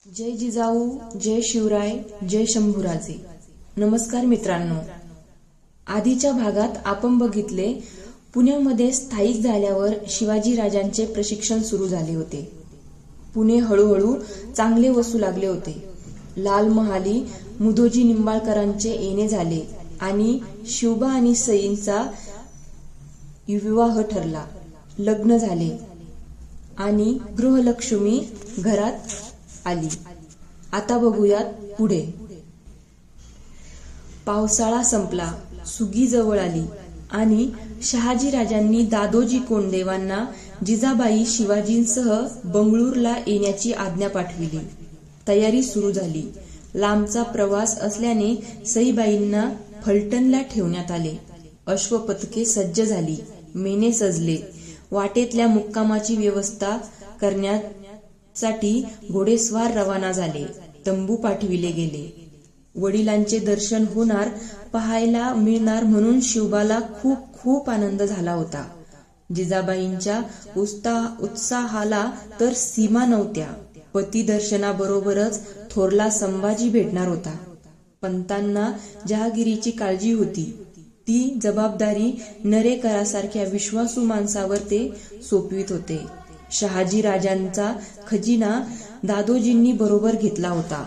जय जिजाऊ, जय शिवराय, जय शंभूराजे. नमस्कार मित्रांनो. आधीच्या भागात आपण बघितले पुण्यामध्ये स्थायिक झाल्यावर शिवाजी राजांचे प्रशिक्षण सुरू झाले होते. पुणे हळूहळू चांगले वसू लागले होते. लाल महाली मुधोजी निंबाळकरांचे येणे झाले आणि शिवबा आणि सईंचा विवाह ठरला. लग्न झाले आणि गृहलक्ष्मी घरात आली. आता बघूयात पुढे. पावसाळा संपला, सुगी जवळ आली आणि शहाजी राजांनी दादोजी कोंडदेवांना जिजाबाई शिवाजींसह बंगळूरला येण्याची आज्ञा पाठविली. तयारी सुरू झाली. लांबचा प्रवास असल्याने सईबाईंना फलटणला ठेवण्यात आले. अश्वपथके सज्ज झाली, मेणे सजले. वाटेतल्या मुक्कामाची व्यवस्था करण्यासाठी घोडेस्वार रवाना झाले. तंबू पाठविले गेले. वडिलांचे दर्शन होणार, पाहायला मिळणार म्हणून शिवबाला खूप खूप आनंद झाला होता. जिजाबाईंच्या उत्साहाला तर सीमा नव्हत्या. पती दर्शनाबरोबरच थोरला संभाजी भेटणार होता. पंतांना जहागिरीची काळजी होती. ती जबाबदारी नरेकरासारख्या विश्वासू माणसावर ते सोपवित होते. शहाजी राजांचा खजिना दादोजींनी बरोबर घेतला होता.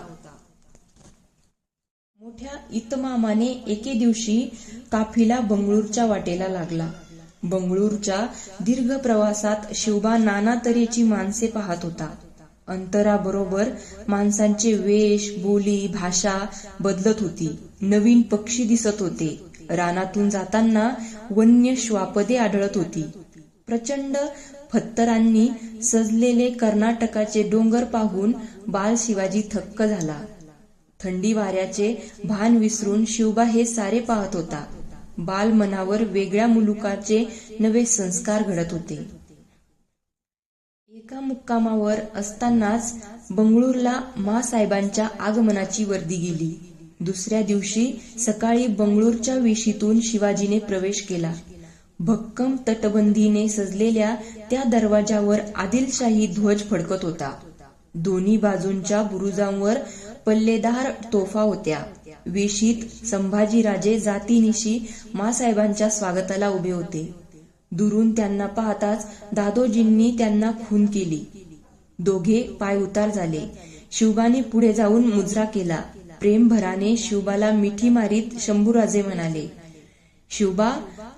मोठ्या इतमामाने एके दिवशी काफिला बंगळूरच्या वाटेला लागला. बंगळूरच्या दीर्घ प्रवासात शिवबा नाना तऱ्हेची माणसे पाहत होता. अंतराबरोबर माणसांचे वेश, बोली, भाषा बदलत होती. नवीन पक्षी दिसत होते. रानातून जाताना वन्य श्वापदे आढळत होती. प्रचंड फत्तरांनी सजलेले कर्नाटकाचे डोंगर पाहून बाल शिवाजी थक्क झाला. थंडी वाऱ्याचे भान विसरून शिवबा हे सारे पाहत होता. बाल मनावर वेगळ्या मुलुकाचे नवे संस्कार घडत होते. एका मुक्कामावर असतानाच बंगळूरला माँसाहेबांच्या आगमनाची वर्दी गेली. दुसऱ्या दिवशी सकाळी बंगळूरच्या वेशीतून शिवाजीने प्रवेश केला. भक्कम तटबंदीने सजलेल्या त्या दरवाजावर आदिलशाही ध्वज फडकत होता. दोन्ही बाजूंच्या बुरुजांवर पल्लेदार तोफा होत्या. वेशीत संभाजीराजे जातीनिशी माँसाहेबांच्या स्वागताला उभे होते. दुरून त्यांना पाहताच दादोजींनी त्यांना खून केली. दोघे पाय उतार झाले. शिवबाने पुढे जाऊन मुजरा केला. प्रेमभराने शिवबाला मिठी मारीत शंभूराजे म्हणाले, शिवबा,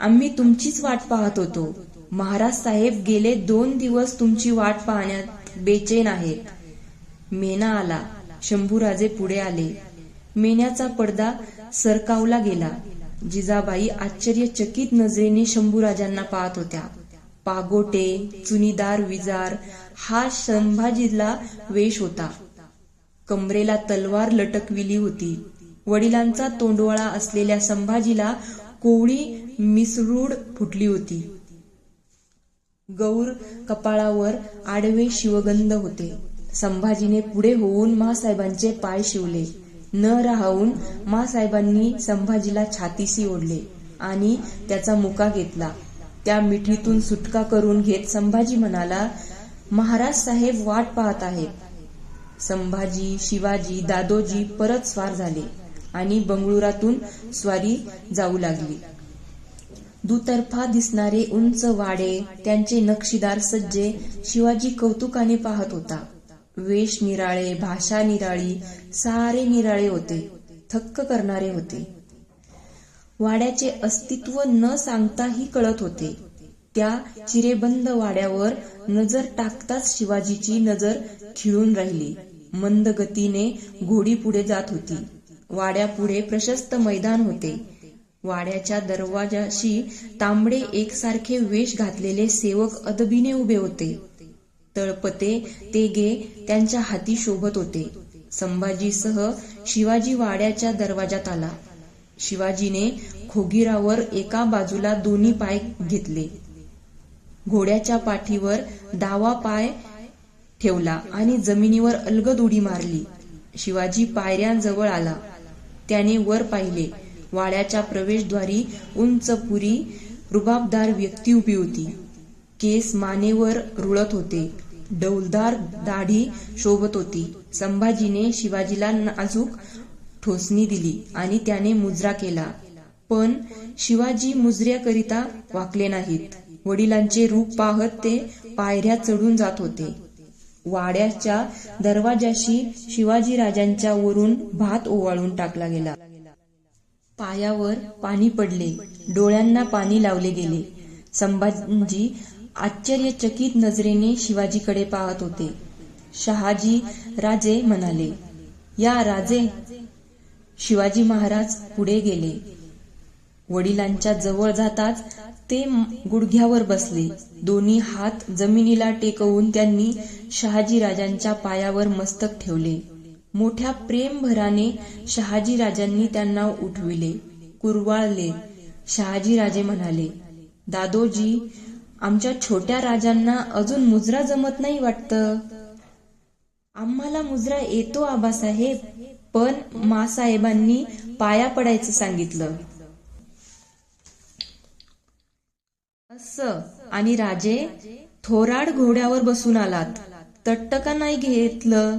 आम्ही तुमचीच वाट पाहत होतो. महाराज साहेब गेले 2 दिवस तुमची वाट पाहण्यात बेचैन आहेत. मेना आला. शंभूराजे पुढे आले. मेन्याचा पडदा सरकावला गेला. जिजाबाई आश्चर्यचकित नजरेने शंभूराजांना पाहत होत्या. पागोटे, चुनीदार विजार हा संभाजीला वेश होता. कमरेला तलवार लटकविली होती. वडिलांचा तोंडवळा असलेल्या संभाजीला कोवळी मिसरूड फुटली होती. गौर कपाळावर आडवे शिवगंध होते. संभाजीने पुढे होऊन माँसाहेबांचे पाय शिवले. न राहून माँसाहेबांनी संभाजीला छातीशी ओढले आणि त्याचा मुका घेतला. त्या मिठीतून सुटका करून घेत संभाजी म्हणाला, महाराज साहेब वाट पाहत आहेत. संभाजी, शिवाजी, दादोजी परत स्वार झाले आणि बंगळुरातून स्वारी जाऊ लागली. दुतर्फा दिसणारे उंच वाडे, त्यांचे नक्षीदार सज्जे शिवाजी कौतुकाने पाहत होता. वेश निराळे, भाषा निराळी, सारे निराळे होते. थक्क करणारे होते. वाड्याचे अस्तित्व न सांगताही कळत होते. त्या चिरेबंद वाड्यावर नजर टाकताच शिवाजीची नजर खिळून राहिली. मंद गतीने घोडी पुढे जात होती. वाड्यापुढे प्रशस्त मैदान होते. वाड्याच्या दरवाजाशी तांबडे एकसारखे वेश घातलेले सेवक अदबीने उभे होते. तळपते तेगे त्यांच्या हाती शोभत होते. संभाजीसह शिवाजी वाड्याच्या दरवाजात आला. शिवाजीने खोगीरावर एका बाजूला दोन्ही पाय घेतले. घोड्याच्या पाठीवर डावा पाय ठेवला आणि जमिनीवर अलगद उडी मारली. शिवाजी पायऱ्यांजवळ आला. त्याने वर पाहिले. वाड्याच्या प्रवेशद्वारी उंचपुरी, रुबाबदार व्यक्ती उभी होती. केस मानेवर रुळत होते. डौलदार दाढी शोभत होती. संभाजीने शिवाजीला नाजूक ठोसणी दिली आणि त्याने मुजरा केला. पण शिवाजी मुजऱ्याकरिता वाकले नाहीत. वडिलांचे रूप पाहत ते पायऱ्या चढून जात होते. वाड्याच्या दरवाजाशी शिवाजीराजांच्या वरून भात ओवाळून टाकला गेला. पायावर पाणी पडले, डोळ्यांना पाणी लावले गेले. संभाजी आश्चर्यचकित नजरेने शिवाजीकडे पाहत होते. शहाजी राजे म्हणाले, या राजे. शिवाजी महाराज पुढे गेले. वडिलांच्या जवळ जाताच ते गुडघ्यावर बसले. दोन्ही हात जमिनीला टेकवून त्यांनी शहाजीराजांच्या पायावर मस्तक ठेवले. मोठ्या प्रेमभराने शहाजीराजांनी त्यांना उठविले, कुरवाळले. शहाजीराजे म्हणाले, दादोजी, आमच्या छोट्या राजांना अजून मुजरा जमत नाही वाटतं. आम्हाला मुजरा येतो आबासाहेब, पण मासाहेबांनी पाया पडायचं सांगितलं. असं. आणि राजे, थोराड घोड्यावर बसून आलात, तट्ट का नाही घेतलं?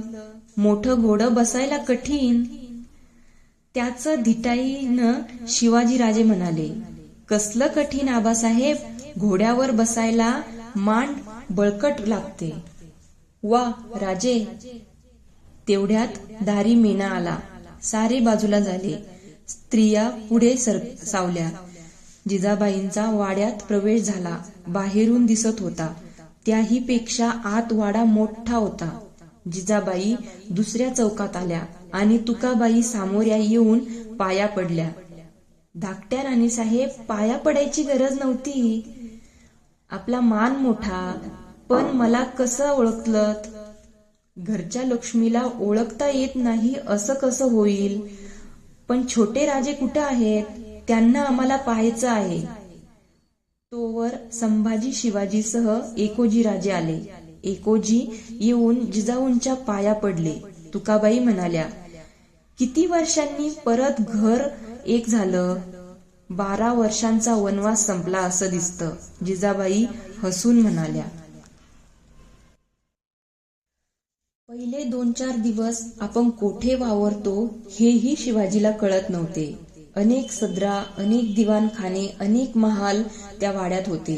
मोठं घोडं बसायला कठीण. त्याचं धिटाईनं शिवाजीराजे म्हणाले, कसलं कठीण आबासाहेब, घोड्यावर बसायला मान बळकट लागते. वा राजे. तेवढ्यात दारी मेना आला. सारे बाजूला झाले. स्त्रिया पुढे सावल्या. जिजाबाईंचा वाड्यात प्रवेश झाला. बाहेरून दिसत होता, त्याही पेक्षा आत वाडा मोठा होता. जिजाबाई दुसऱ्या चौकात आल्या आणि तुकाबाई सामोऱ्या येऊन पाया पडल्या. धाकट्या राणीसाहेब, पाया पडायची गरज नव्हती. आपला मान मोठा, पण मला कसं ओळखलं? घरच्या लक्ष्मीला ओळखता येत नाही असं कसं होईल? पण छोटे राजे कुठं आहेत? त्यांना आम्हाला पाहायचं आहे. तोवर संभाजी शिवाजीसह एकोजी राजे आले. एकोजी येऊन जिजाऊंच्या पाया पडले. तुकाबाई म्हणाल्या, किती वर्षांनी परत घर एक झालं. 12 वर्षांचा वनवास संपला असं दिसतं. जिजाबाई हसून म्हणाल्या. पहिले 2-4 दिवस आपण कोठे वावरतो हेही शिवाजीला कळत नव्हते. अनेक सदरा, अनेक दिवाणखाने, अनेक महाल त्या वाड्यात होते.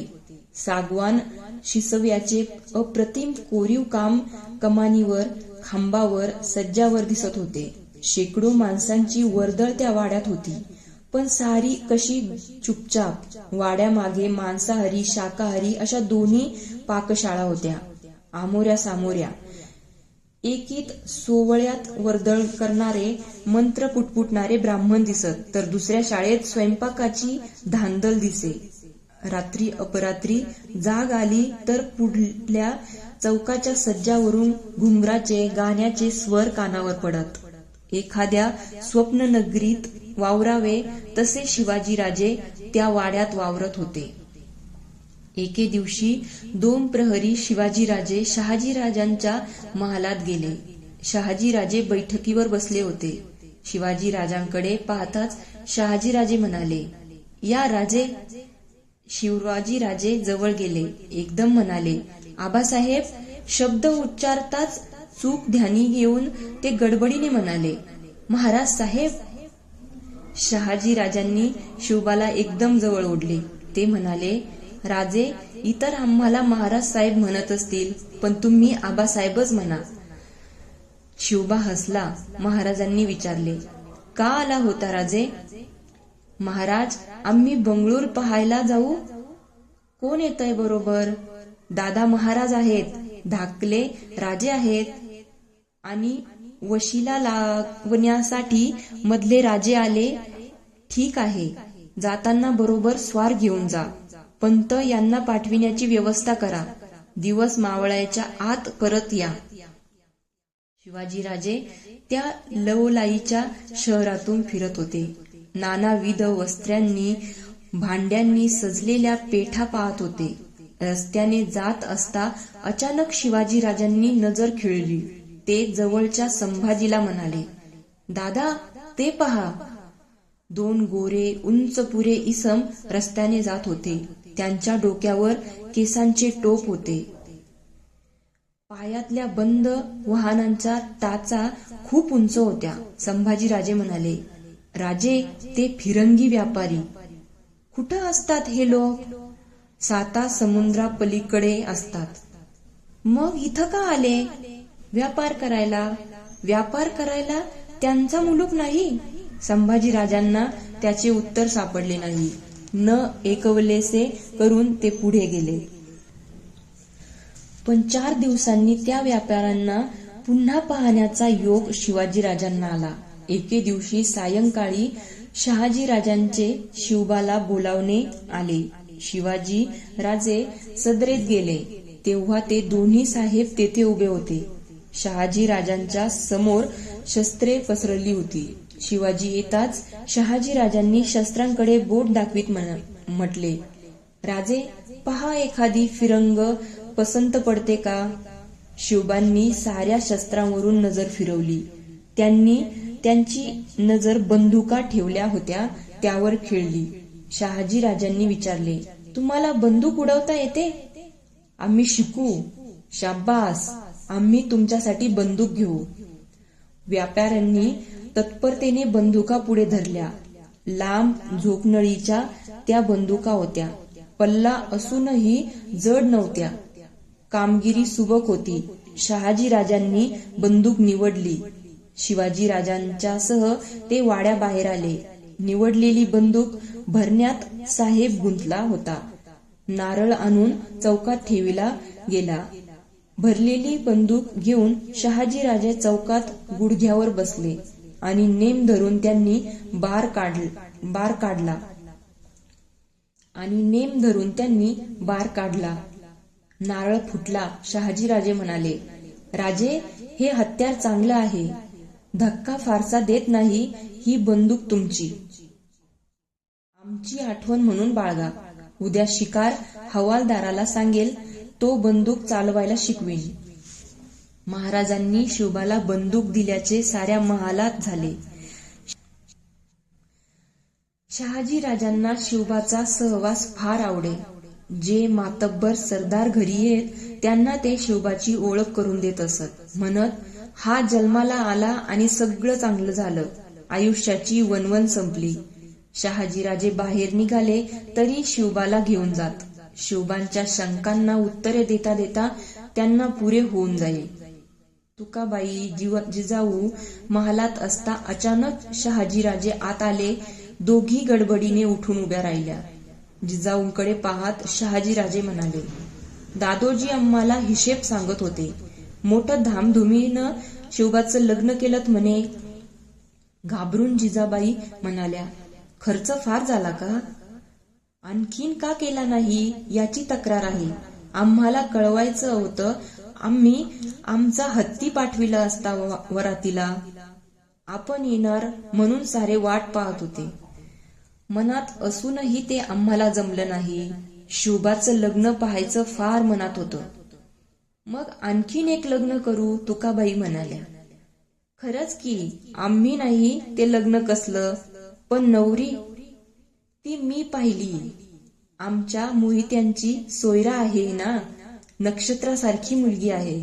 सागवान शिसव्याचे अप्रतिम कोरीव काम कमानीवर, खांबावर, सज्जावर दिसत होते. शेकडो माणसांची वर्दळ त्या वाड्यात होती, पण सारी कशी चुपचाप. वाड्यामागे मांसाहारी, शाकाहारी अशा दोन्ही पाकशाळा होत्या. आमोऱ्या सामोऱ्या. एकीत सोवळ्यात वर्दळ करणारे, मंत्र पुटपुटणारे ब्राह्मण दिसत, तर दुसऱ्या शाळेत स्वयंपाकाची धांदल दिसे. रात्री अपरात्री जाग आली तर पुढल्या चौकाच्या सज्जावरून घुंगराचे, गाण्याचे स्वर कानावर पडत. एखाद्या स्वप्ननगरीत वावरावे तसे शिवाजीराजे त्या वाड्यात वावरत होते. एके दिवशी 2 प्रहरी शिवाजीराजे शहाजीराजांच्या महालात गेले. शहाजीराजे बैठकीवर बसले होते. शिवाजीराजांकडे पाहताच शहाजीराजे म्हणाले, या राजे. शिवाजीराजे जवळ गेले. एकदम म्हणाले, आबासाहेब. शब्द उच्चारताच चूक ध्यानी येऊन ते गडबडीने म्हणाले, महाराज साहेब. शहाजीराजांनी शिवबाला एकदम जवळ ओढले. ते म्हणाले, राजे, इतर आम्हाला महाराज साहेब म्हणत असतील, पण तुम्ही आबासाहेबच म्हणा. शिवबा हसला. महाराजांनी विचारले, का आला होता राजे? महाराज, आम्ही बंगळूर पाहायला जाऊ. कोण येतंय बरोबर? दादा महाराज आहेत, धाकले राजे आहेत आणि वशिला लावण्यासाठी मधले राजे आले. ठीक आहे, जाताना बरोबर स्वार घेऊन जा. पंत यांना पाठविण्याची व्यवस्था करा. दिवस मावळायच्या आत परत या. शिवाजीराजे त्या लवलाईच्या शहरातून फिरत होते. नानाविध वस्त्रांनी, भांड्यांनी सजलेल्या पेठा पाहत होते. रस्त्याने जात असता अचानक शिवाजीराजांनी नजर खिळली. ते जवळच्या संभाजीला म्हणाले, दादा, ते पहा. 2 गोरे उंचपुरे इसम रस्त्याने जात होते. त्यांच्या डोक्यावर केसांचे टोप होते. पायातल्या बंद वाहनांच्या टाचा खूप उंच होत्या. संभाजीराजे म्हणाले, राजे, ते फिरंगी व्यापारी. कुठं असतात हे लोक? 7 समुद्रापलीकडे असतात. मग इथं का आले? व्यापार करायला. व्यापार करायला त्यांचा मुलूक नाही? संभाजीराजांना त्याचे उत्तर सापडले नाही. न एकवलेसे करून ते पुढे गेले. पण 4 दिवसांनी त्या व्यापाऱ्यांना पुन्हा पाहण्याचा योग शिवाजीराजांना आला. एके दिवशी सायंकाळी शहाजीराजांचे शिवबाला बोलावणे आले. शिवाजी राजे सदरेत गेले तेव्हा ते दोन्ही साहेब तेथे उभे होते. शहाजी राजांच्या समोर शस्त्रे पसरली होती. शिवाजी येताच शहाजी राजांनी शस्त्रांकडे बोट दाखवीत म्हटले, राजे, पहा एखादी फिरंग पसंत पडते का? शिवबांनी साऱ्या शस्त्रांवरून नजर फिरवली. त्यांची नजर बंदुका ठेवल्या होत्या त्यावर खेळली. शहाजी राजांनी विचारले, तुम्हाला बंदूक उडवता येते? आम्ही शिकू. शाब्बास, आम्ही तुमच्यासाठी बंदूक घेऊ. व्यापाऱ्यांनी तत्परतेने बंदुका पुढे धरल्या. लांब झोपनळीच्या त्या बंदुका होत्या. पल्ला असूनही जड नव्हत्या. कामगिरी सुबक होती. शहाजी राजांनी बंदूक निवडली. शिवाजी राजांच्यासह ते वाड्याबाहेर आले. निवडलेली बंदूक भरण्यात साहेब गुंतला होता. नारळ आणून चौकात ठेविला गेला. भरलेली बंदूक घेऊन शहाजीराजे चौकात गुडघ्यावर बसले आणि नेम धरून त्यांनी बार काढला. नारळ फुटला. शहाजीराजे म्हणाले, राजे, हे हत्यार चांगलं आहे. धक्का फारसा देत नाही. ही बंदूक तुमची. आमची आठवण म्हणून बाळगा. उद्या शिकार हवालदाराला सांगेल, तो बंदूक चालवायला शिकवेल. महाराजांनी शिवबाला बंदूक दिल्याचे साऱ्या महालात झाले. शहाजीराजांना शिवबाचा सहवास फार आवडे. जे मातब्बर सरदार घरी येत त्यांना ते शिवबाची ओळख करून देत असत. म्हणत, हा जन्माला आला आणि सगळं चांगलं झालं. आयुष्याची वणवण संपली. शहाजीराजे बाहेर निघाले तरी शिवबाला घेऊन जात. शिवबांच्या शंकांना उत्तरे देता देता त्यांना पुरे होऊन जाई. तुकाबाई जिजाऊ महालात असता अचानक शहाजीराजे आत आले. दोघी गडबडीने उठून उभ्या राहिल्या. जिजाऊंकडे पाहत शहाजीराजे म्हणाले, दादोजी आम्हाला हिशेब सांगत होते. मोठं धामधुमीनं शिवबाचं लग्न केलं म्हणे. घाबरून जिजाबाई म्हणाल्या, खर्च फार झाला का? आणखीन का केला नाही याची तक्रार आहे. आम्हाला कळवायचं होतं. आम्ही आमचा हत्ती पाठविला असता वरातीला. आपण येणार म्हणून सारे वाट पाहत होते. मनात असूनही ते आम्हाला जमलं नाही. शिवबाचं लग्न पाहायचं फार मनात होतं. मग आणखीन एक लग्न करू, तुकाबाई म्हणाल्या. खरंच की, आम्ही नाही ते लग्न कसलं, पण नवरी ती मी पाहिली. आमच्या मोहित्यांची सोयरा आहे ना, नक्षत्रासारखी मुलगी आहे.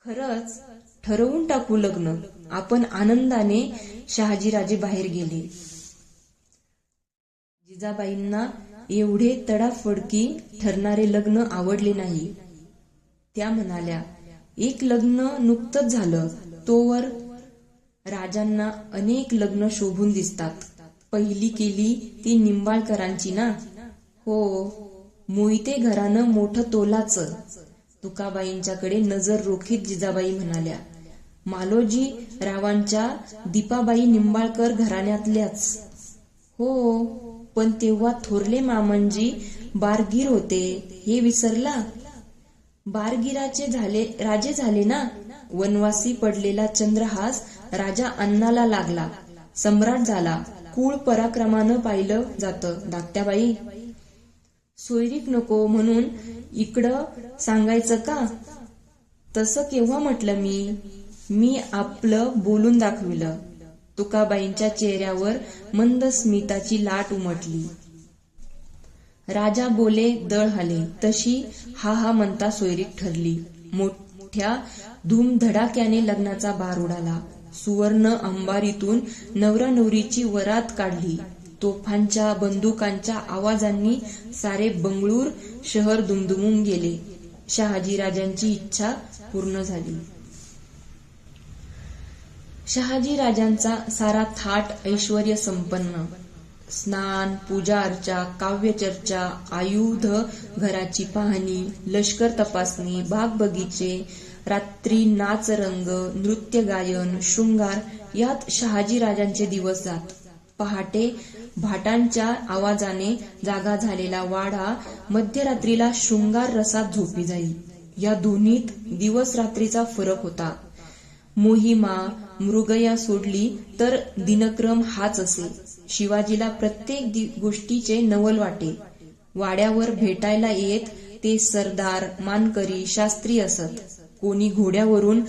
खरंच ठरवून टाकू लग्न. आपण आनंदाने. शहाजीराजे बाहेर गेले. जिजाबाईंना एवढे तडाफडकी ठरणारे लग्न आवडले नाही. त्या म्हणाल्या, एक लग्न नुकतंच झालं. तोवर राजांना अनेक लग्न शोभून दिसतात. पहिली केली ती निंबाळकरांची ना? हो, मोहिते घरानं मोठं तोलाचं. तुकाबाईंच्याकडे नजर रोखीत जिजाबाई म्हणाल्या, मालोजी रावांच्या दीपाबाई निंबाळकर घराण्यातल्याच. हो, पण तेव्हा थोरले मामंजी बारगीर होते, हे विसरला? बारगिराचे राजे झाले ना. वनवासी पडलेला चंद्रहास राजा अन्नाला लागला, सम्राट झाला. कुळ पराक्रमानं पाहिलं जातं. धाकट्याबाई, सोयरीक नको म्हणून इकडं सांगायचं का? तसं केव्हा म्हटलं मी आपलं बोलून दाखविलं. तुकाबाईंच्या चेहऱ्यावर मंद स्मिताची लाट उमटली. राजा बोले दळ हाले, तशी हा म्हणता सोयरीक ठरली. मोठ्या धूमधडाक्याने लग्नाचा बार उडाला. सुवर्ण अंबारीतून नवरा नवरीची वरात काढली. तोफांच्या बंदुकांच्या आवाजांनी सारे बंगळूर शहर दुमदुमून गेले. शहाजीराजांची इच्छा पूर्ण झाली. शहाजीराजांचा सारा थाट ऐश्वर्य संपन्न. स्नान, पूजा अर्चा, काव्यचर्चा, आयुध घराची पाहणी, लष्कर तपासणी, बाग बगीचे, रात्री नाचरंग, नृत्य गायन, शृंगार यात शहाजीराजांचे दिवस जात. पहाटे भाटांच्या आवाजाने जागा झालेला वाडा मध्यरात्रीला शृंगार रसात झोपी जाई. या दोन्हीत दिवस रात्रीचा फरक होता. मोहिमा मृगया सोडली तर दिनक्रम हाच असे. शिवाजीला प्रत्येक गोष्टीचे नवल वाटे. वाड्यावर भेटायला येत ते सरदार, मानकरी, शास्त्री असत. कोणी घोड्यावरून,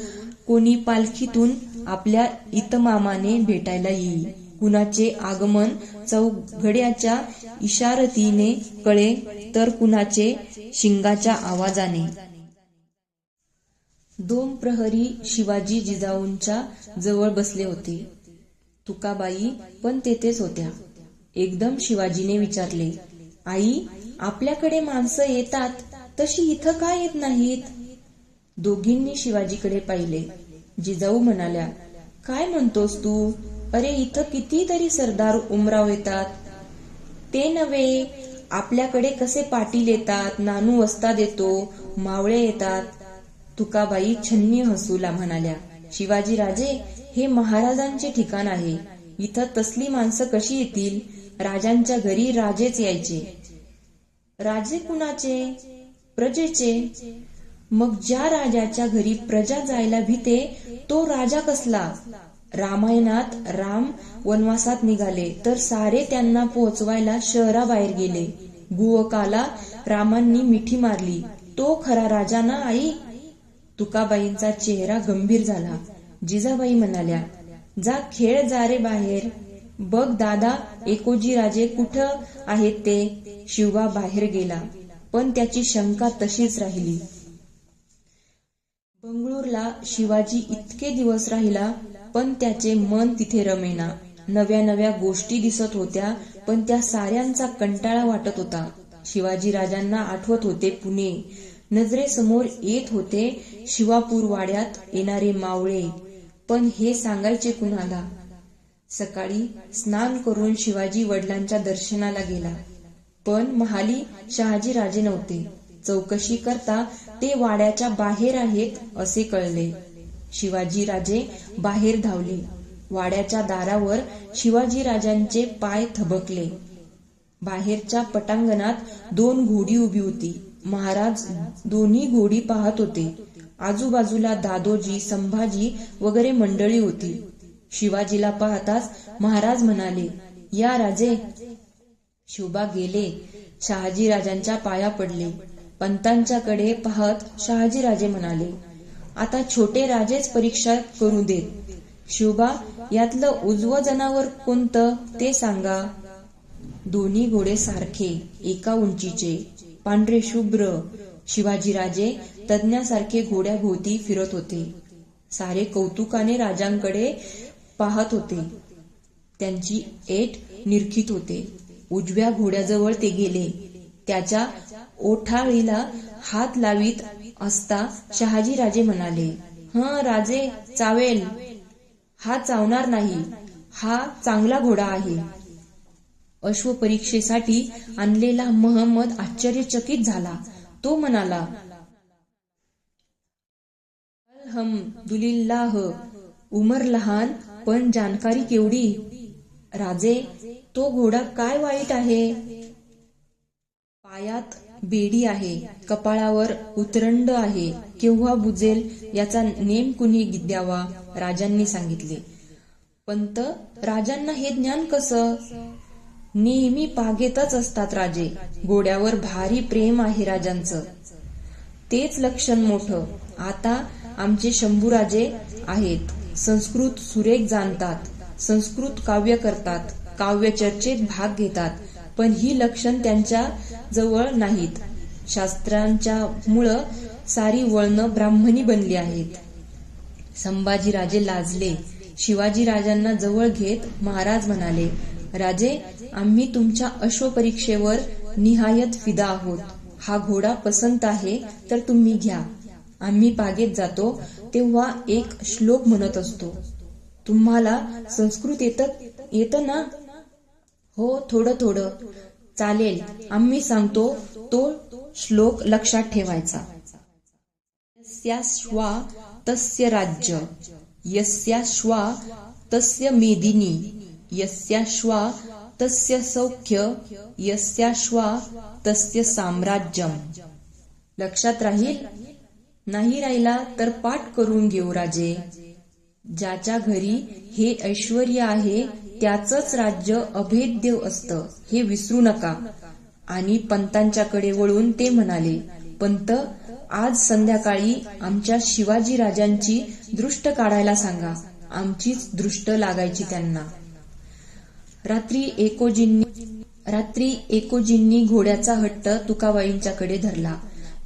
कोणी पालखीतून आपल्या इतमामाने भेटायला येई. कुणाचे आगमन चौघड्याच्या इशारतीने कळे तर कुणाचे शिंगाच्या आवाजाने. 2 प्रहरी शिवाजी जिजाऊंच्या जवळ बसले होते. तुकाबाई पण तेथेच होत्या. एकदम शिवाजीने विचारले, आई, आपल्याकडे माणसं येतात तशी इथं का येत नाहीत? दोघींनी शिवाजीकडे पाहिले. जिजाऊ म्हणाल्या, काय म्हणतोस तू? अरे, इथं कितीतरी सरदार उमराव येतात. ते नव्हे, आपल्याकडे कसे पाटील येतात, नानू वस्ताद येतो, मावळे येतात. तुकाबाई छन्नी हसूला म्हणाल्या, शिवाजीराजे, हे महाराजांचे ठिकाण आहे. इथं तसली माणसं कशी येतील? राजांच्या घरी राजेच यायचे. राजे कुणाचे? प्रजेचे. मग ज्या राजाच्या घरी प्रजा जायला भीते तो राजा कसला? रामायणात राम वनवासात निघाले तर सारे त्यांना पोहोचवायला शहराबाहेर गेले. गुवकाला रामांनी मिठी मारली, तो खरा राजा ना आई? तुकाबाईंचा चेहरा गंभीर झाला. जिजाबाई म्हणाल्या, जा खेळ जा रे बाहेर. बघ दादा, एकोजी राजे कुठं आहेत ते? शिवबा बाहेर गेला, पण त्याची शंका तशीच राहिली. बंगळूरला शिवाजी इतके दिवस राहिला, पण त्याचे मन तिथे रमेना. नव्या नव्या गोष्टी दिसत होत्या, पण त्या साऱ्यांचा कंटाळा वाटत होता. शिवाजीराजांना आठवत होते पुणे. नजरेसमोर येत होते शिवापूर वाड्यात येणारे मावळे, पण हे सांगायचे कुणाला? सकाळी स्नान करून शिवाजी वडिलांच्या दर्शनाला गेला, पण महाली शहाजीराजे नव्हते. चौकशी करता ते वाड्याच्या बाहेर आहेत असे कळले. शिवाजीराजे बाहेर धावले. वाड्याच्या दारावर शिवाजीराजांचे पाय थबकले. बाहेरच्या पटांगणात 2 घोडी उभी होती. महाराज दोन्ही घोडी पाहत होते. आजूबाजूला दादोजी, संभाजी वगैरे मंडळी होती. शिवाजीला पाहताच महाराज म्हणाले, या राजे. शिवबा गेले. शहाजीराजांच्या पाया पडले. पंतांच्याकडे पाहत शहाजीराजे म्हणाले, आता छोटे राजेच परीक्षा करू देत. शिवबा, यातलं उजवं जनावर कोणतं ते सांगा. दोन्ही घोडे सारखे, एका उंचीचे, पांढरे शुभ्र. शिवाजीराजे तज्ञासारखे घोड्याभोवती फिरत होते. सारे कौतुकाने राजांकडे पाहत होते. त्यांची ऐट निरखीत होते. उजव्या घोड्याजवळ ते गेले. त्याच्या ओठाळीला हात लावीत असता शहाजीराजे म्हणाले, राजे, चावेल. हा चावणार नाही. हा चांगला घोडा आहे. अश्वपरीक्षेसाठी आणलेला महम्मद आश्चर्यचकित झाला. तो म्हणाला, अल्हम्दुलिल्लाह. उमर लहान पण जानकारी केवढी. राजे, तो घोडा काय वाईट आहे? पायात बेडी आहे, कपाळावर उतरंड आहे. केव्हा बुजेल याचा नेम कुणी द्यावा? राजांनी सांगितले. पंत, राजांना हे ज्ञान कसं? नेहमी पागेतच असतात राजे. घोड्यावर भारी प्रेम आहे राजांचं. तेच लक्षण मोठं. आता आमचे शंभूराजे आहेत. संस्कृत सुरेख जाणतात. संस्कृत काव्य करतात. काव्य चर्चेत भाग घेतात. पण ही लक्षण त्यांच्या जवळ नाहीत. शास्त्रांच्या मुळं सारी वळणं ब्राह्मणी बनली आहेत. संभाजीराजे लाजले. शिवाजीराजांना जवळ घेत महाराज म्हणाले, राजे, आम्ही तुमच्या अश्वपरीक्षेवर निहायत फिदा आहोत. हा घोडा पसंत आहे तर तुम्ही घ्या. आम्ही बागेत जातो तेव्हा एक श्लोक म्हणत असतो. तुम्हाला संस्कृत येतं ना? हो, थोडं थोडं. चालेल, आम्ही सांगतो तो श्लोक लक्षात ठेवायचा. यस्याश्वा तस्य राज्य, यस्याश्वा तस्य मेदिनी, यस्याश्वा तस्य सौख्य, यस्याश्वा तस्य साम्राज्यम. लक्षात राहील? नाही राहिला तर पाठ करून घेऊ राजे. ज्याच्या घरी हे ऐश्वर्य आहे त्याचंच राज्य अभेद्य असतं, हे विसरू नका. आणि पंतांच्याकडे वळून ते म्हणाले, पंत, आज संध्याकाळी आमच्या शिवाजीराजांची दृष्ट काढायला सांगा. आमचीच दृष्ट लागायची त्यांना. रात्री एकोजींनी घोड्याचा हट्ट तुकाबाईंच्याकडे धरला.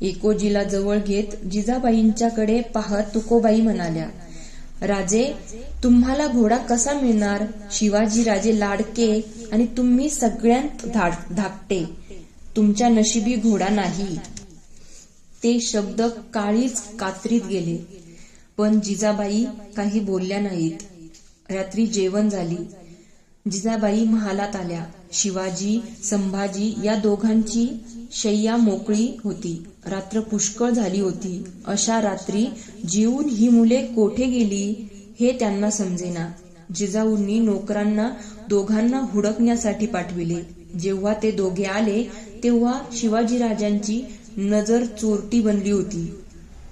एकोजीला जवळ घेत जिजाबाईंच्याकडे पाहत तुकोबाई म्हणाल्या, राजे, तुम्हाला घोडा कसा मिळणार? शिवाजीराजे लाडके आणि तुम्ही सगळ्यांत धाकटे. तुमच्या नशिबी घोडा नाही. ते शब्द काळीच कात्रीत गेले. पण जिजाबाई काही बोलल्या नाहीत. रात्री जेवण झाली. जिजाबाई महालात आल्या. शिवाजी, संभाजी या दोघांची शय्या मोकळी होती. रात्र पुष्कळ झाली होती. अशा रात्री जेवून ही मुले कोठे गेली हे त्यांना समजेना. जिजाऊंनी नोकरांना दोघांना हुडकण्यासाठी पाठविले. जेव्हा ते दोघे आले तेव्हा शिवाजीराजांची नजर चोरटी बनली होती.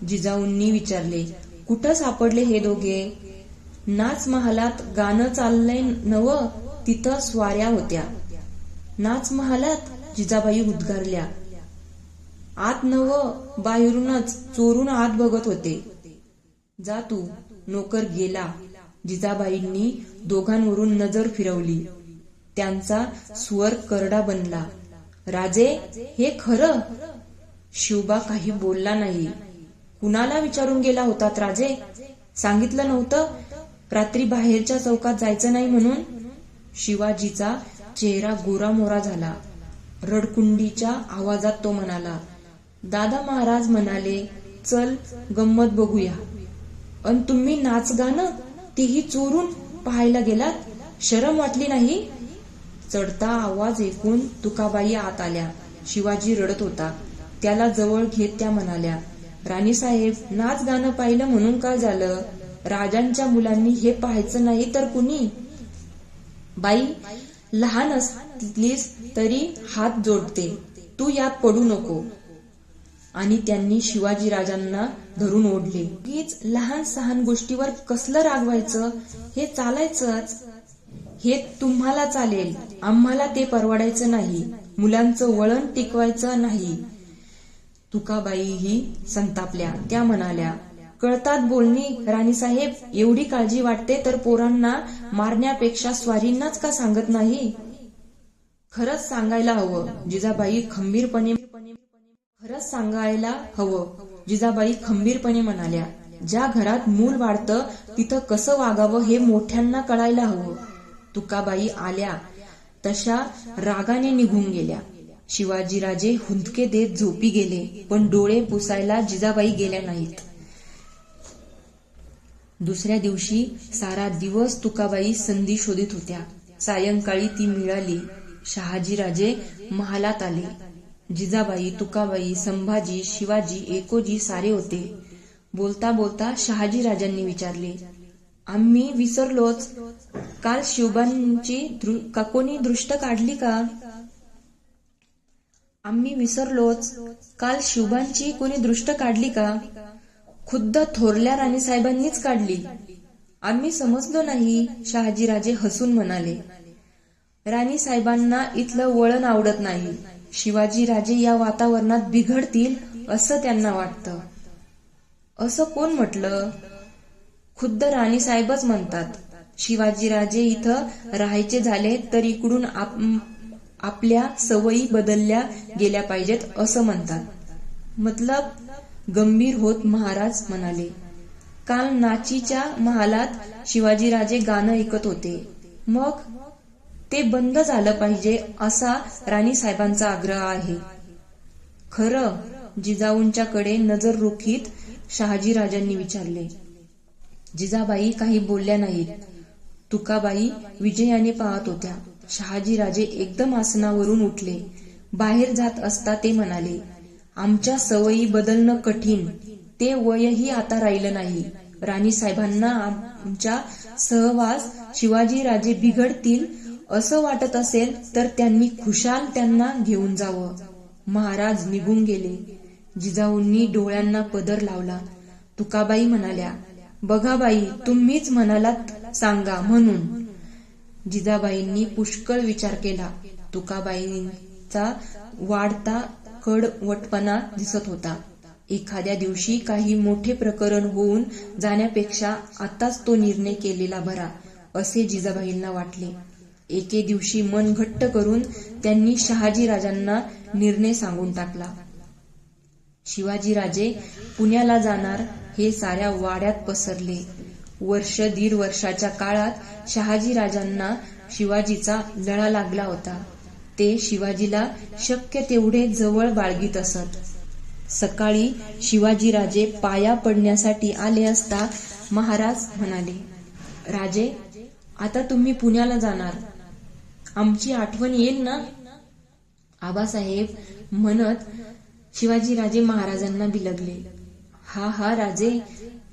जिजाऊंनी विचारले, कुठं सापडले हे दोघे? नाच महालात गाणं चाललंय नव, तिथं स्वाऱ्या होत्या. नाच महालात? जिजाबाई उद्गारल्या. आत नव, बाहेरूनच चोरून आत बघत होते. जा तू. नोकर गेला. जिजाबाईंनी दोघांवरून नजर फिरवली. त्यांचा स्वर करडा बनला. राजे, हे खरं? शिवबा काही बोलला नाही. कुणाला विचारून गेला होतात राजे? सांगितलं नव्हतं रात्री बाहेरच्या चौकात जायचं नाही म्हणून? शिवाजीचा चेहरा गोरामोरा झाला. रडकुंडीच्या आवाजात तो म्हणाला, दादा महाराज म्हणाले चल गंमत बघूया. अन तुम्ही नाच गाणं तेही चोरून पाहायला गेलात? शरम वाटली नाही? चढता आवाज ऐकून तुकाबाई आत आल्या. शिवाजी रडत होता. त्याला जवळ घेत त्या म्हणाल्या, राणीसाहेब, नाच गाणं पाहिलं म्हणून काय झालं? राजांच्या मुलांनी हे पाहायचं नाही तर कुणी? बाई, लहान असलीस तरी हात जोडते, तू यात पडू नको. आणि त्यांनी शिवाजीराजांना धरून ओढले. उगीच लहान सहान गोष्टीवर कसलं रागवायचं? हे चालायचंच. हे तुम्हाला चालेल, आम्हाला ते परवडायचं नाही. मुलांचं वळण टिकवायचं नाही. तुकाबाईही संतापल्या. त्या म्हणाल्या, कळतात बोलणी राणीसाहेब. एवढी काळजी वाटते तर पोरांना मारण्यापेक्षा स्वारींनाच का सांगत नाही? खरंच सांगायला हवं. जिजाबाई खंबीरपणे म्हणाल्या. ज्या घरात मूल वाढतं तिथं कसं वागावं हे मोठ्यांना कळायला हवं. तुकाबाई आल्या तशा रागाने निघून गेल्या. शिवाजीराजे हुंदके देत झोपी गेले. पण डोळे पुसायला जिजाबाई गेल्या नाहीत. दुसऱ्या दिवशी सारा दिवस तुकाबाई संधी शोधित होत्या. सायंकाळी ती मिळाली. शहाजीराजे महालात आले. जिजाबाई, तुकाबाई, संभाजी, शिवाजी, एकोजी सारे होते. बोलता बोलता शहाजीराजांनी विचारले, आम्ही विसरलोच. काल शिवबांची कोणी दृष्ट काढली का? आम्ही विसरलोच. काल शिवबांची कोणी दृष्ट काढली का? खुद्द थोरल्या राणीसाहेबांनीच काढली. आम्ही समजलो नाही. शहाजीराजे हसून म्हणाले, राणीसाहेबांना इथलं वळण आवडत नाही. शिवाजीराजे या वातावरणात बिघडतील असं त्यांना वाटतं. असं कोण म्हटलं? खुद्द राणीसाहेबच म्हणतात. शिवाजीराजे इथं राहायचे झाले तर इकडून आपल्या सवयी बदलल्या गेल्या पाहिजेत असं म्हणतात. मतलब गंभीर होत महाराज म्हणाले, काल नाचीच्या महालात शिवाजीराजे गाणं ऐकत होते, मग ते बंद झालं पाहिजे असा राणीसाहेबांचा आग्रह आहे. खरं? जिजाऊंच्याकडे नजर रोखीत शहाजीराजांनी विचारले. जिजाबाई काही बोलल्या नाहीत. तुकाबाई विजयाने पाहत होत्या. शहाजीराजे एकदम आसनावरून उठले. बाहेर जात असता ते म्हणाले, आमच्या सवयी बदलणं कठीण. ते वयही आता राहिलं नाही. राणीसाहेबांना आमच्या सहवास शिवाजीराजे बिघडतील असं वाटत असेल तर त्यांनी खुशाल त्यांना घेऊन जावं. महाराज निघून गेले. जिजाऊंनी डोळ्यांना पदर लावला. तुकाबाई म्हणाल्या, बघा बाई, तुम्हीच म्हणालात सांगा म्हणून. जिजाबाईंनी पुष्कळ विचार केला. तुकाबाईंचा वाढता कडवटपणा दिसत होता. एखाद्या दिवशी काही मोठे प्रकरण होऊन जाण्यापेक्षा आताच तो निर्णय केलेला बरा असे जिजाबाईंना वाटले. एके दिवशी मन घट्ट करून त्यांनी शहाजीराजांना निर्णय सांगून टाकला. शिवाजीराजे पुण्याला जाणार हे साऱ्या वाड्यात पसरले. दीड वर्षाच्या काळात शहाजीराजांना शिवाजीचा लळा लागला होता. ते शिवाजीला शक्य तेवढे जवळ बाळगीत असत. सकाळी शिवाजीराजे पाया पडण्यासाठी आले असता महाराज म्हणाले, राजे, आता तुम्ही पुण्याला जाणार, आमची आठवण येईल ना? आबासाहेब म्हणत शिवाजीराजे महाराजांना बिलगले. हा हा राजे,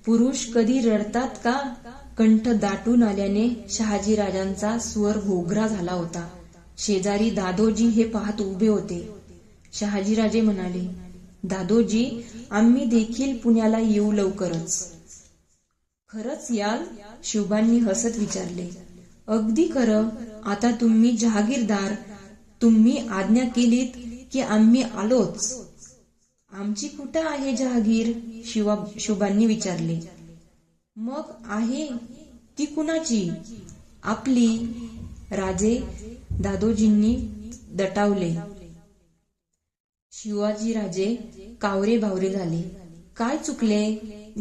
पुरुष कधी रडतात का? कंठ दाटून आल्याने शहाजीराजांचा स्वर घोगरा झाला होता. शेजारी दादोजी हे पाहत उभे होते. शहाजीराजे म्हणाले, दादोजी, आम्ही देखील पुण्याला येऊ लवकरच. खरंच याल? शिवबांनी हसत विचारले. अगदी खरं. आता तुम्ही जहागीरदार. तुम्ही आज्ञा केलीत की आम्ही आलोच. आमची कुठं आहे जहागीर? शिवबांनी विचारले. मग आहे ती कुणाची? आपली. राजे, दादोजींनी दटावले. शिवाजीराजे कावरे बावरे झाले. काय चुकले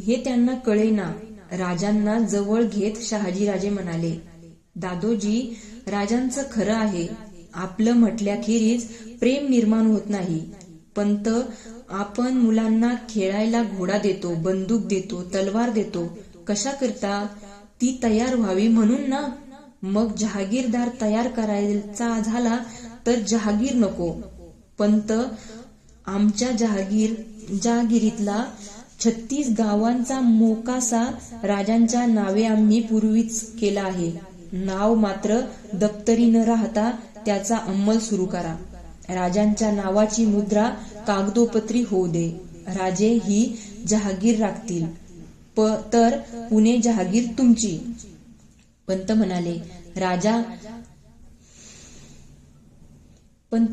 हे त्यांना कळेना. राजांना जवळ घेत शहाजीराजे म्हणाले, दादोजी, राजांचं खरं आहे. आपलं म्हटल्याखेरीज प्रेम निर्माण होत नाही. पंत, आपण मुलांना खेळायला घोडा देतो, बंदूक देतो, तलवार देतो. कशा करता? ती तयार व्हावी म्हणून ना. मग जहागीरदार तयार करायचा झाला तर जहागीर नको. पंत, आमच्या जहागिरीतला 36 गावांचा मोकासा राजांच्या नावे आम्ही पूर्वीच केला आहे. नाव मात्र दप्तरी न राहता त्याचा अंमल सुरू करा. राजांच्या नावाची मुद्रा कागदोपत्री होऊ दे. राजे ही जहागीर राखतील, तर पुणे जहागीर तुमची. पंत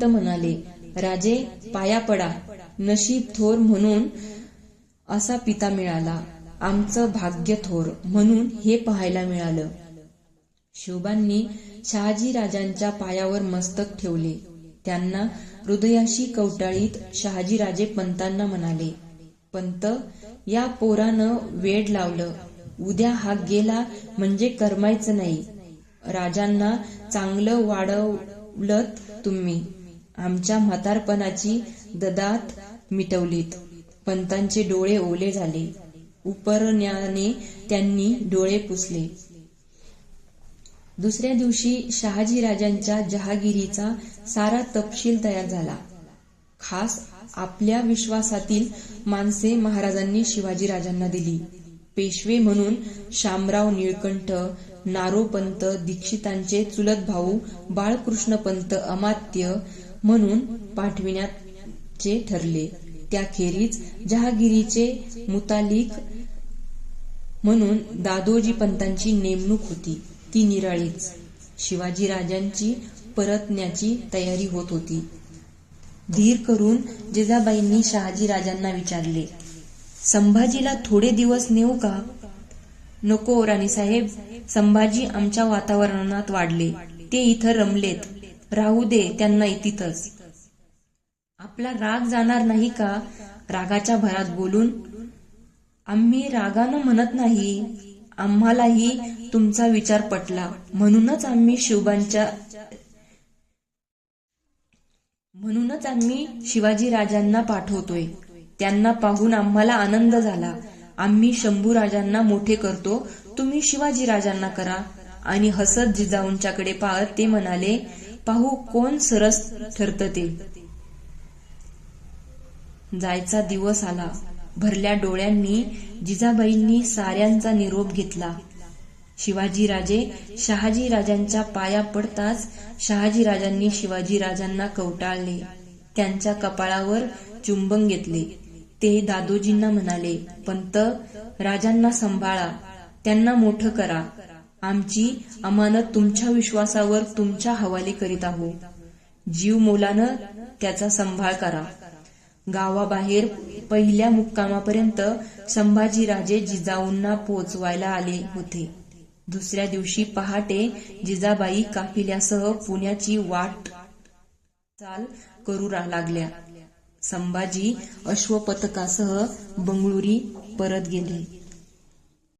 म्हणाले, राजे, पाया पडा. नशीब थोर म्हणून असा पिता मिळाला. आमचं भाग्य थोर म्हणून हे पाहायला मिळालं. शिवबांनी शहाजीराजांच्या पायावर मस्तक ठेवले. त्यांना हृदयाशी कवटाळीत शहाजीराजे पंतांना म्हणाले, पंत, या पोरानं वेड लावलं. उद्या हा गेला म्हणजे करमायचं नाही. राजांना चांगलं वाढवलत तुम्ही. आमच्या म्हातारपणाची ददात मिटवलीत. पंतांचे डोळे ओले झाले. उपरण्याने त्यांनी डोळे पुसले. दुसऱ्या दिवशी शहाजीराजांच्या जहागिरीचा सारा तपशील तयार झाला. खास आपल्या विश्वासातील माणसे महाराजांनी शिवाजीराजांना दिली. पेशवे म्हणून शामराव निळकंठ, नारोपंत दीक्षितांचे चुलत भाऊ बाळकृष्णपंत अमात्य म्हणून पाठविण्याचे ठरले. त्याखेरीज जहागिरीचे मुतालिक म्हणून दादोजी पंतांची नेमणूक होती. ती निराळीच. शिवाजीराजांची परतण्याची तयारी होत होती. धीर करून जिजाबाईंनी शहाजीराजांना विचारले, संभाजीला थोडे दिवस नेऊ का? नको राणीसाहेब, संभाजी आमच्या वातावरणात वाढले. ते इथं रमलेत. राहू दे त्यांना इथंच. आपला राग जाणार नाही का? रागाच्या भरात बोलून, आम्ही रागानं म्हणत नाही, आम्हालाही तुमचा विचार पटला, म्हणूनच आम्ही शिवाजीराजांना पाठवतोय. त्यांना पाहून आम्हाला आनंद झाला. आम्ही शंभूराजांना मोठे करतो, तुम्ही शिवाजीराजांना करा. आणि हसत जिजाऊंच्याकडे पाहत ते म्हणाले, पाहू कोण सरस ठरतं ते. जायचा दिवस आला. भरल्या डोळ्यांनी जिजाबाईंनी साऱ्यांचा निरोप घेतला. शिवाजीराजे शहाजीराजांच्या पाया पडताच शहाजीराजांनी शिवाजीराजांना कवटाळले. त्यांच्या कपाळावर चुंबन घेतले. ते दादोजींना म्हणाले, पंत, राजांना सांभाळा, त्यांना मोठं करा. आमची अमानत तुमच्या विश्वासावर तुमच्या हवाले करीत आहो. जीव मोलानं त्याचा सांभाळ करा. गावाबाहेर पहिल्या मुक्कामापर्यंत संभाजीराजे जिजाऊंना पोचवायला आले होते. दुसऱ्या दिवशी पहाटे जिजाबाई काफिल्यासह पुण्याची वाटचाल करू लागल्या. संभाजी अश्वपथकासह बंगळुरी परत गेले.